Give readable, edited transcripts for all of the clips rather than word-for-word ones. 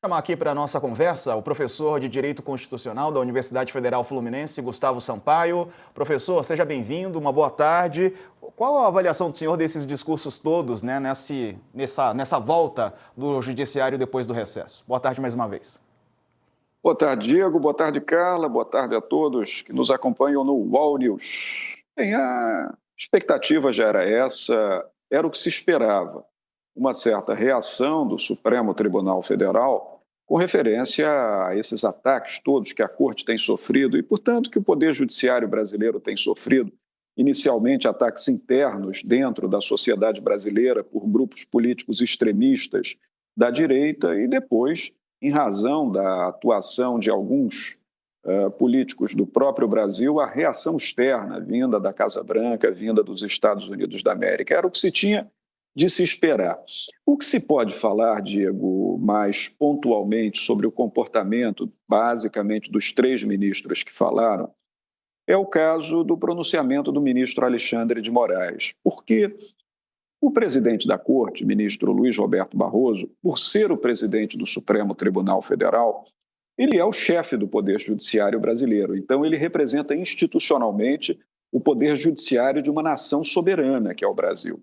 Chamar aqui para a nossa conversa o professor de Direito Constitucional da Universidade Federal Fluminense, Gustavo Sampaio. Professor, seja bem-vindo, uma boa tarde. Qual a avaliação do senhor desses discursos todos, né, nessa volta do Judiciário depois do recesso? Boa tarde mais uma vez. Boa tarde, Diego. Boa tarde, Carla. Boa tarde a todos que nos acompanham no UOL News. Bem, a expectativa já era essa, era o que se esperava. Uma certa reação do Supremo Tribunal Federal com referência a esses ataques todos que a Corte tem sofrido e, portanto, que o Poder Judiciário brasileiro tem sofrido, inicialmente ataques internos dentro da sociedade brasileira por grupos políticos extremistas da direita e depois, em razão da atuação de alguns políticos do próprio Brasil, a reação externa vinda da Casa Branca, vinda dos Estados Unidos da América. Era o que se tinha de se esperar. O que se pode falar, Diego, mais pontualmente sobre o comportamento, basicamente, dos três ministros que falaram, é o caso do pronunciamento do ministro Alexandre de Moraes, porque o presidente da Corte, ministro Luiz Roberto Barroso, por ser o presidente do Supremo Tribunal Federal, ele é o chefe do Poder Judiciário brasileiro. Então, ele representa institucionalmente o Poder Judiciário de uma nação soberana, que é o Brasil.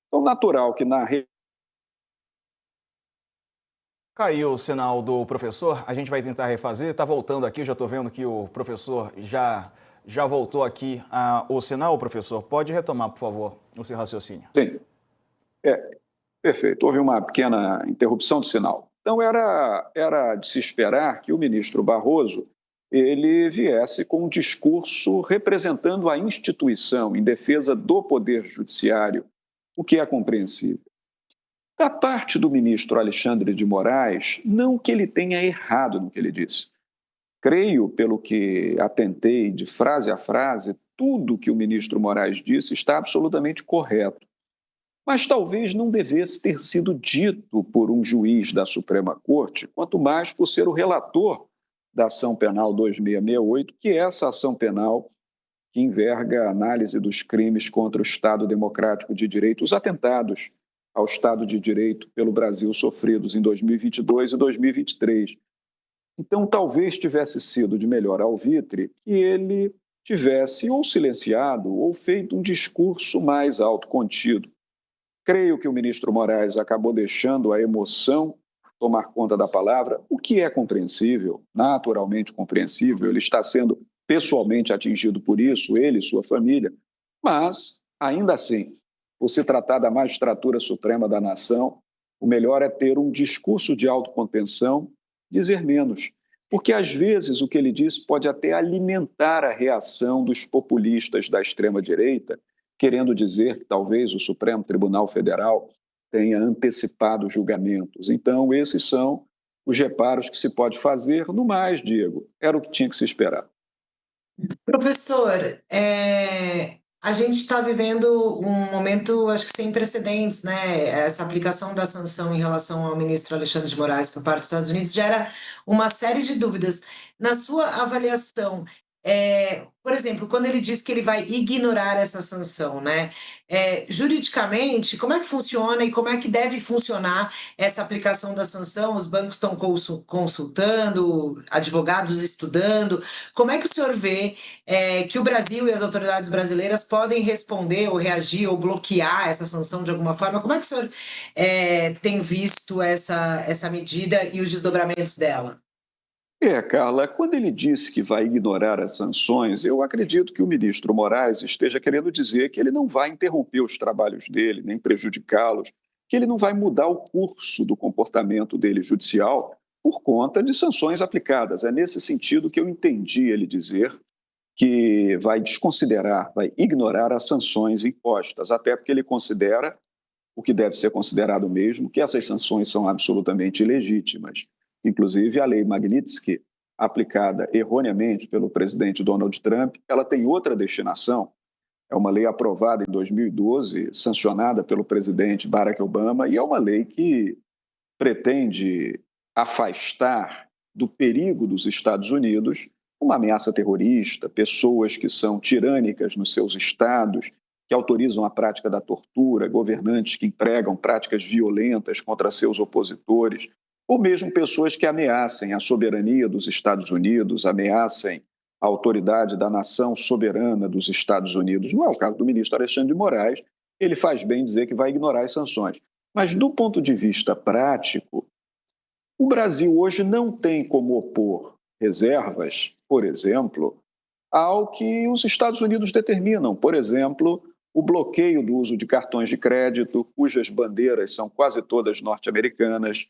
Então, natural que na Caiu o sinal do professor, a gente vai tentar refazer. Está voltando aqui, já estou vendo que o professor já voltou aqui o sinal, professor. Pode retomar, por favor, o seu raciocínio. Sim, perfeito. Houve uma pequena interrupção de sinal. Então, era de se esperar que o ministro Barroso ele viesse com um discurso representando a instituição em defesa do Poder Judiciário, o que é compreensível. Da parte do ministro Alexandre de Moraes, não que ele tenha errado no que ele disse. Creio, pelo que atentei de frase a frase, tudo que o ministro Moraes disse está absolutamente correto. Mas talvez não devesse ter sido dito por um juiz da Suprema Corte, quanto mais por ser o relator da Ação Penal 2668, que é essa ação penal que enverga a análise dos crimes contra o Estado Democrático de Direito, os atentados ao Estado de Direito pelo Brasil sofridos em 2022 e 2023. Então, talvez tivesse sido de melhor alvitre que ele tivesse ou silenciado ou feito um discurso mais autocontido. Creio que o ministro Moraes acabou deixando a emoção tomar conta da palavra, o que é compreensível, naturalmente compreensível, ele está sendo pessoalmente atingido por isso, ele e sua família, mas, ainda assim, por se tratar da magistratura suprema da nação, o melhor é ter um discurso de autocontenção, dizer menos, porque às vezes o que ele diz pode até alimentar a reação dos populistas da extrema-direita, querendo dizer que talvez o Supremo Tribunal Federal tenha antecipado julgamentos. Então, esses são os reparos que se pode fazer. No mais, Diego, era o que tinha que se esperar. Professor, a gente está vivendo um momento, acho que sem precedentes, né? Essa aplicação da sanção em relação ao ministro Alexandre de Moraes por parte dos Estados Unidos gera uma série de dúvidas. Na sua avaliação, por exemplo, quando ele diz que ele vai ignorar essa sanção, né? Juridicamente, como é que funciona e como é que deve funcionar essa aplicação da sanção? Os bancos estão consultando, advogados estudando. Como é que o senhor vê que o Brasil e as autoridades brasileiras podem responder ou reagir ou bloquear essa sanção de alguma forma? Como é que o senhor tem visto essa medida e os desdobramentos dela? Carla, quando ele disse que vai ignorar as sanções, eu acredito que o ministro Moraes esteja querendo dizer que ele não vai interromper os trabalhos dele, nem prejudicá-los, que ele não vai mudar o curso do comportamento dele judicial por conta de sanções aplicadas. É nesse sentido que eu entendi ele dizer que vai desconsiderar, vai ignorar as sanções impostas, até porque ele considera, o que deve ser considerado mesmo, que essas sanções são absolutamente ilegítimas. Inclusive, a lei Magnitsky, aplicada erroneamente pelo presidente Donald Trump, ela tem outra destinação. É uma lei aprovada em 2012, sancionada pelo presidente Barack Obama, e é uma lei que pretende afastar do perigo dos Estados Unidos uma ameaça terrorista, pessoas que são tirânicas nos seus estados, que autorizam a prática da tortura, governantes que empregam práticas violentas contra seus opositores. ou mesmo pessoas que ameacem a soberania dos Estados Unidos, ameacem a autoridade da nação soberana dos Estados Unidos. Não é o caso do ministro Alexandre de Moraes, ele faz bem em dizer que vai ignorar as sanções. Mas, do ponto de vista prático, o Brasil hoje não tem como opor reservas, por exemplo, ao que os Estados Unidos determinam. Por exemplo, o bloqueio do uso de cartões de crédito, cujas bandeiras são quase todas norte-americanas,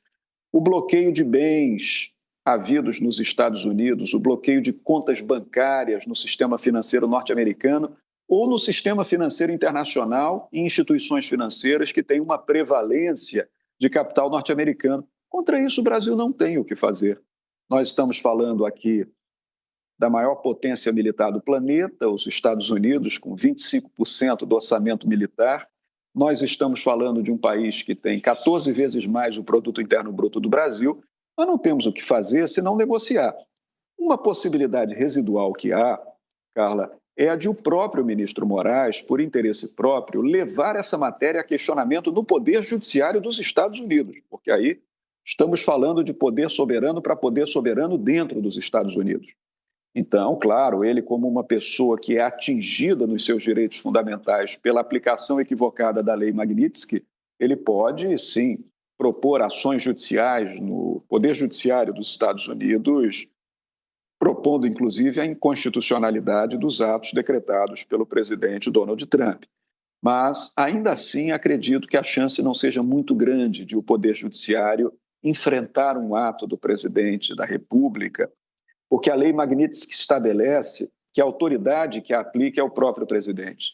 o bloqueio de bens havidos nos Estados Unidos, o bloqueio de contas bancárias no sistema financeiro norte-americano ou no sistema financeiro internacional e instituições financeiras que têm uma prevalência de capital norte-americano. Contra isso, o Brasil não tem o que fazer. Nós estamos falando aqui da maior potência militar do planeta, os Estados Unidos, com 25% do orçamento militar. Nós estamos falando de um país que tem 14 vezes mais o produto interno bruto do Brasil. Nós não temos o que fazer senão negociar. Uma possibilidade residual que há, Carla, é a de o próprio ministro Moraes, por interesse próprio, levar essa matéria a questionamento no Poder Judiciário dos Estados Unidos, porque aí estamos falando de poder soberano para poder soberano dentro dos Estados Unidos. Então, claro, ele como uma pessoa que é atingida nos seus direitos fundamentais pela aplicação equivocada da Lei Magnitsky, ele pode, sim, propor ações judiciais no Poder Judiciário dos Estados Unidos, propondo, inclusive, a inconstitucionalidade dos atos decretados pelo presidente Donald Trump. Mas, ainda assim, acredito que a chance não seja muito grande de o Poder Judiciário enfrentar um ato do presidente da República, porque a Lei Magnitsky estabelece que a autoridade que a aplica é o próprio presidente.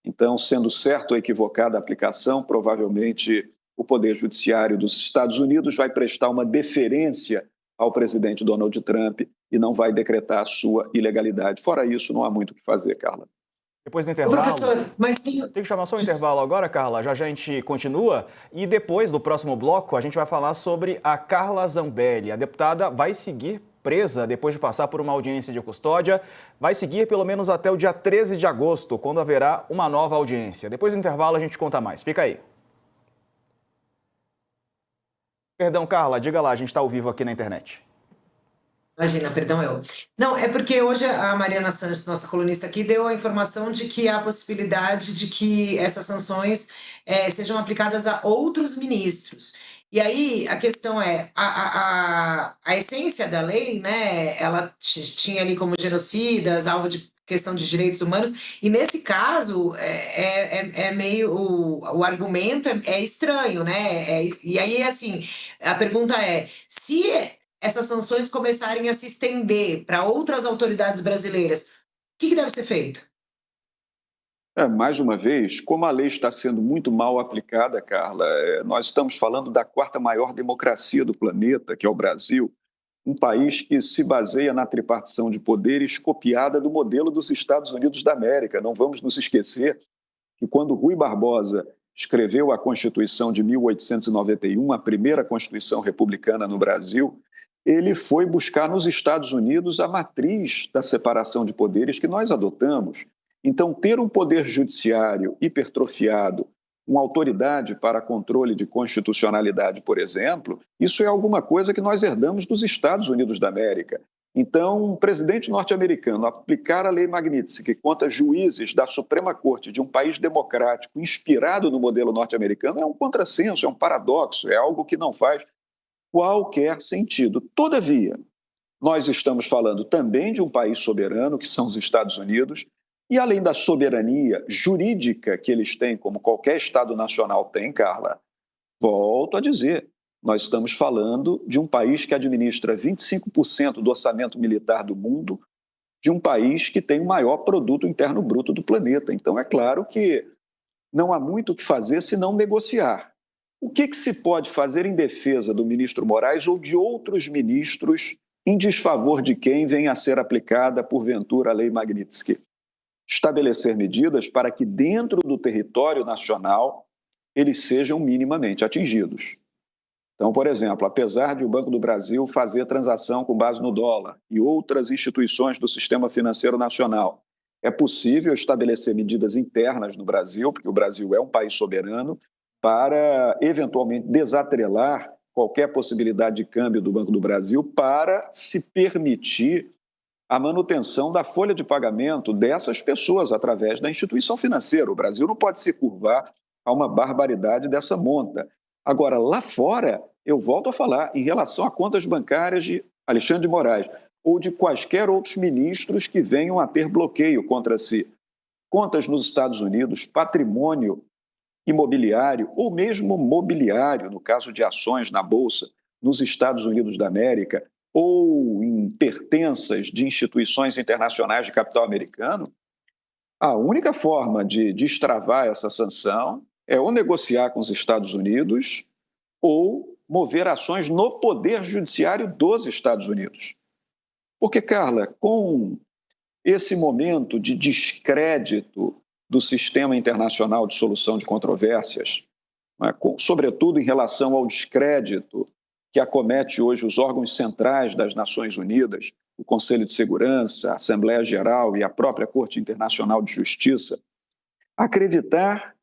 Então, sendo certo ou equivocada a aplicação, provavelmente o Poder Judiciário dos Estados Unidos vai prestar uma deferência ao presidente Donald Trump e não vai decretar a sua ilegalidade. Fora isso, não há muito o que fazer, Carla. Depois do intervalo... Professor, mas tem que chamar só um intervalo agora, Carla. Já a gente continua. E depois, no próximo bloco, a gente vai falar sobre a Carla Zambelli. A deputada vai seguir presa depois de passar por uma audiência de custódia. Vai seguir pelo menos até o dia 13 de agosto, quando haverá uma nova audiência. Depois do intervalo, a gente conta mais. Fica aí. Perdão, Carla, diga lá, a gente está ao vivo aqui na internet. Imagina, perdão eu. Não, é porque hoje a Mariana Santos, nossa colunista aqui, deu a informação de que há a possibilidade de que essas sanções sejam aplicadas a outros ministros. E aí a questão é, a essência da lei, né, ela tinha ali como genocidas, alvo de questão de direitos humanos, e nesse caso é meio, o argumento é estranho, né? E aí, assim, a pergunta é, se essas sanções começarem a se estender para outras autoridades brasileiras, o que deve ser feito? Mais uma vez, como a lei está sendo muito mal aplicada, Carla, nós estamos falando da quarta maior democracia do planeta, que é o Brasil, um país que se baseia na tripartição de poderes copiada do modelo dos Estados Unidos da América. Não vamos nos esquecer que quando Rui Barbosa escreveu a Constituição de 1891, a primeira Constituição republicana no Brasil, ele foi buscar nos Estados Unidos a matriz da separação de poderes que nós adotamos. Então, ter um poder judiciário hipertrofiado, uma autoridade para controle de constitucionalidade, por exemplo, isso é alguma coisa que nós herdamos dos Estados Unidos da América. Então, um presidente norte-americano aplicar a Lei Magnitsky contra juízes da Suprema Corte de um país democrático inspirado no modelo norte-americano é um contrassenso, é um paradoxo, é algo que não faz qualquer sentido. Todavia, nós estamos falando também de um país soberano, que são os Estados Unidos, e além da soberania jurídica que eles têm, como qualquer Estado nacional tem, Carla, volto a dizer, nós estamos falando de um país que administra 25% do orçamento militar do mundo, de um país que tem o maior produto interno bruto do planeta. Então, é claro que não há muito o que fazer senão negociar. O que se pode fazer em defesa do ministro Moraes ou de outros ministros em desfavor de quem venha a ser aplicada, porventura, a Lei Magnitsky? Estabelecer medidas para que, dentro do território nacional, eles sejam minimamente atingidos. Então, por exemplo, apesar de o Banco do Brasil fazer transação com base no dólar e outras instituições do sistema financeiro nacional, é possível estabelecer medidas internas no Brasil, porque o Brasil é um país soberano, para, eventualmente, desatrelar qualquer possibilidade de câmbio do Banco do Brasil para se permitir a manutenção da folha de pagamento dessas pessoas através da instituição financeira. O Brasil não pode se curvar a uma barbaridade dessa monta. Agora, lá fora, eu volto a falar, em relação a contas bancárias de Alexandre de Moraes ou de quaisquer outros ministros que venham a ter bloqueio contra si. Contas nos Estados Unidos, patrimônio imobiliário ou mesmo mobiliário, no caso de ações na Bolsa, nos Estados Unidos da América, ou em pertenças de instituições internacionais de capital americano, a única forma de destravar essa sanção é ou negociar com os Estados Unidos ou mover ações no Poder Judiciário dos Estados Unidos. Porque, Carla, com esse momento de descrédito do sistema internacional de solução de controvérsias, né, sobretudo em relação ao descrédito que acomete hoje os órgãos centrais das Nações Unidas, o Conselho de Segurança, a Assembleia Geral e a própria Corte Internacional de Justiça, acreditar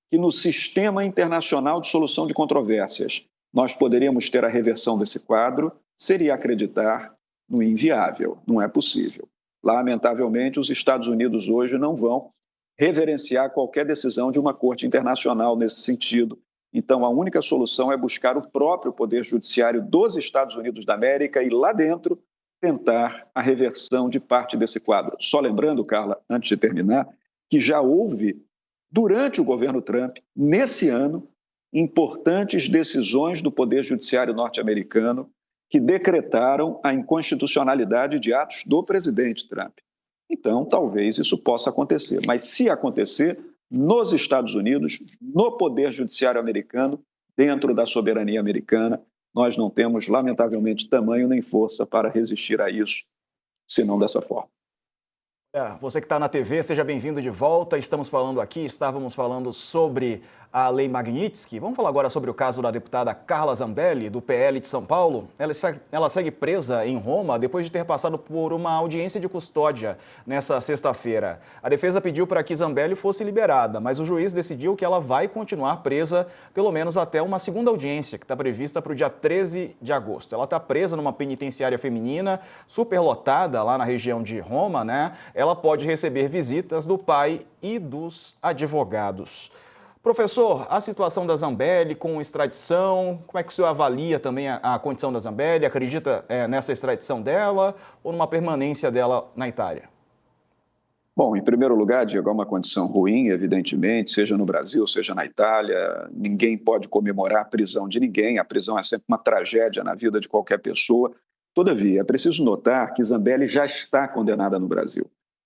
que no sistema internacional de solução de controvérsias nós poderíamos ter a reversão desse quadro seria acreditar no inviável, não é possível. Lamentavelmente, os Estados Unidos hoje não vão reverenciar qualquer decisão de uma corte internacional nesse sentido. Então, a única solução é buscar o próprio Poder Judiciário dos Estados Unidos da América e, lá dentro, tentar a reversão de parte desse quadro. Só lembrando, Carla, antes de terminar, que já houve, durante o governo Trump, nesse ano, importantes decisões do Poder Judiciário norte-americano que decretaram a inconstitucionalidade de atos do presidente Trump. Então, talvez isso possa acontecer. Mas, se acontecer, nos Estados Unidos, no Poder Judiciário americano, dentro da soberania americana, nós não temos, lamentavelmente, tamanho nem força para resistir a isso, senão dessa forma. Você que está na TV, seja bem-vindo de volta. Estamos falando sobre a Lei Magnitsky. Vamos falar agora sobre o caso da deputada Carla Zambelli, do PL de São Paulo. Ela segue presa em Roma depois de ter passado por uma audiência de custódia nessa sexta-feira. A defesa pediu para que Zambelli fosse liberada, mas o juiz decidiu que ela vai continuar presa pelo menos até uma segunda audiência, que está prevista para o dia 13 de agosto. Ela está presa numa penitenciária feminina, superlotada lá na região de Roma, né? Ela pode receber visitas do pai e dos advogados. Professor, a situação da Zambelli com extradição, como é que o senhor avalia também a condição da Zambelli? Acredita nessa extradição dela ou numa permanência dela na Itália? Bom, em primeiro lugar, Diego, é uma condição ruim, evidentemente, seja no Brasil, seja na Itália. Ninguém pode comemorar a prisão de ninguém. A prisão é sempre uma tragédia na vida de qualquer pessoa. Todavia, é preciso notar que Zambelli já está condenada no Brasil.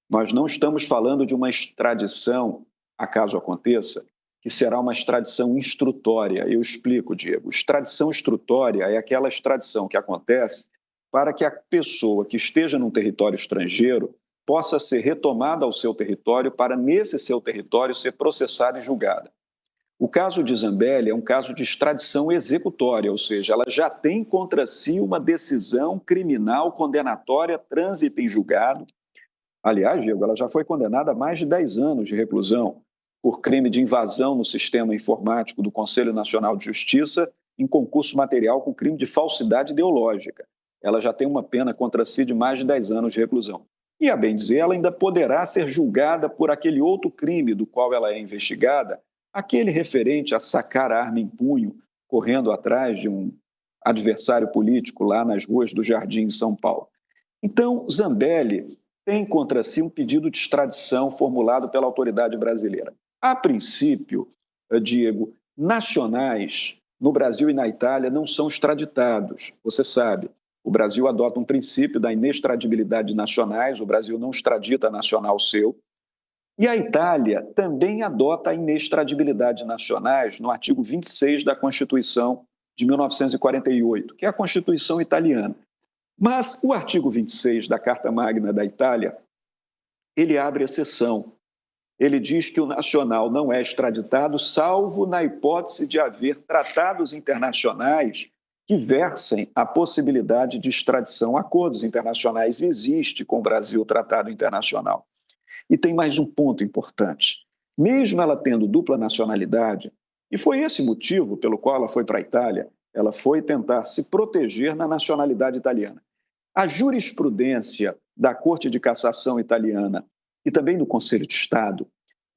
Nós não estamos falando de uma extradição, acaso aconteça, que será uma extradição instrutória. Eu explico, Diego. Extradição instrutória é aquela extradição que acontece para que a pessoa que esteja num território estrangeiro possa ser retomada ao seu território para, nesse seu território, ser processada e julgada. O caso de Zambelli é um caso de extradição executória, ou seja, ela já tem contra si uma decisão criminal condenatória, trânsito em julgado. Aliás, Diego, ela já foi condenada a mais de 10 anos de reclusão por crime de invasão no sistema informático do Conselho Nacional de Justiça em concurso material com crime de falsidade ideológica. Ela já tem uma pena contra si de mais de 10 anos de reclusão. E, a bem dizer, ela ainda poderá ser julgada por aquele outro crime do qual ela é investigada, aquele referente a sacar a arma em punho, correndo atrás de um adversário político lá nas ruas do Jardim, em São Paulo. Então, Zambelli tem contra si um pedido de extradição formulado pela autoridade brasileira. A princípio, Diego, nacionais no Brasil e na Itália não são extraditados. Você sabe, o Brasil adota um princípio da inextradibilidade de nacionais, o Brasil não extradita nacional seu. E a Itália também adota a inextradibilidade de nacionais no artigo 26 da Constituição de 1948, que é a Constituição italiana. Mas o artigo 26 da Carta Magna da Itália, ele abre exceção. Ele diz que o nacional não é extraditado, salvo na hipótese de haver tratados internacionais que versem a possibilidade de extradição. Acordos internacionais existe com o Brasil o tratado internacional. E tem mais um ponto importante. Mesmo ela tendo dupla nacionalidade, e foi esse motivo pelo qual ela foi para a Itália, Ela foi tentar se proteger na nacionalidade italiana. A jurisprudência da Corte de Cassação italiana e também do Conselho de Estado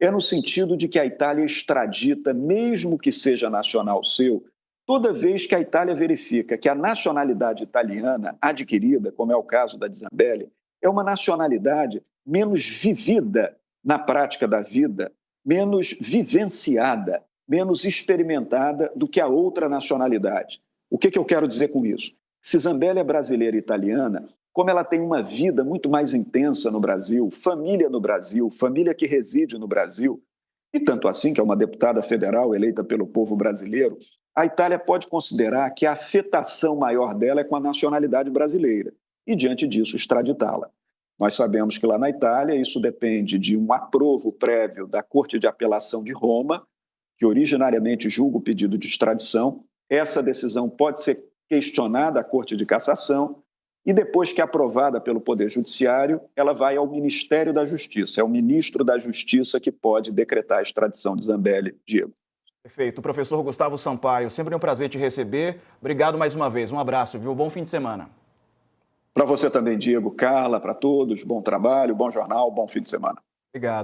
é no sentido de que a Itália extradita, mesmo que seja nacional seu, toda vez que a Itália verifica que a nacionalidade italiana adquirida, como é o caso da Zambelli, é uma nacionalidade menos vivida na prática da vida, menos vivenciada, menos experimentada do que a outra nacionalidade. O que eu quero dizer com isso? Se Zambelli é brasileira e italiana, como ela tem uma vida muito mais intensa no Brasil, família que reside no Brasil, e tanto assim que é uma deputada federal eleita pelo povo brasileiro, a Itália pode considerar que a afetação maior dela é com a nacionalidade brasileira e, diante disso, extraditá-la. Nós sabemos que lá na Itália isso depende de um aprovo prévio da Corte de Apelação de Roma, que originariamente julga o pedido de extradição. Essa decisão pode ser questionada à Corte de Cassação e, depois que é aprovada pelo Poder Judiciário, ela vai ao Ministério da Justiça. É o ministro da Justiça que pode decretar a extradição de Zambelli, Diego. Perfeito. Professor Gustavo Sampaio, sempre um prazer te receber. Obrigado mais uma vez. Um abraço, viu? Bom fim de semana. Para você também, Diego, Carla, para todos, bom trabalho, bom jornal, bom fim de semana. Obrigado.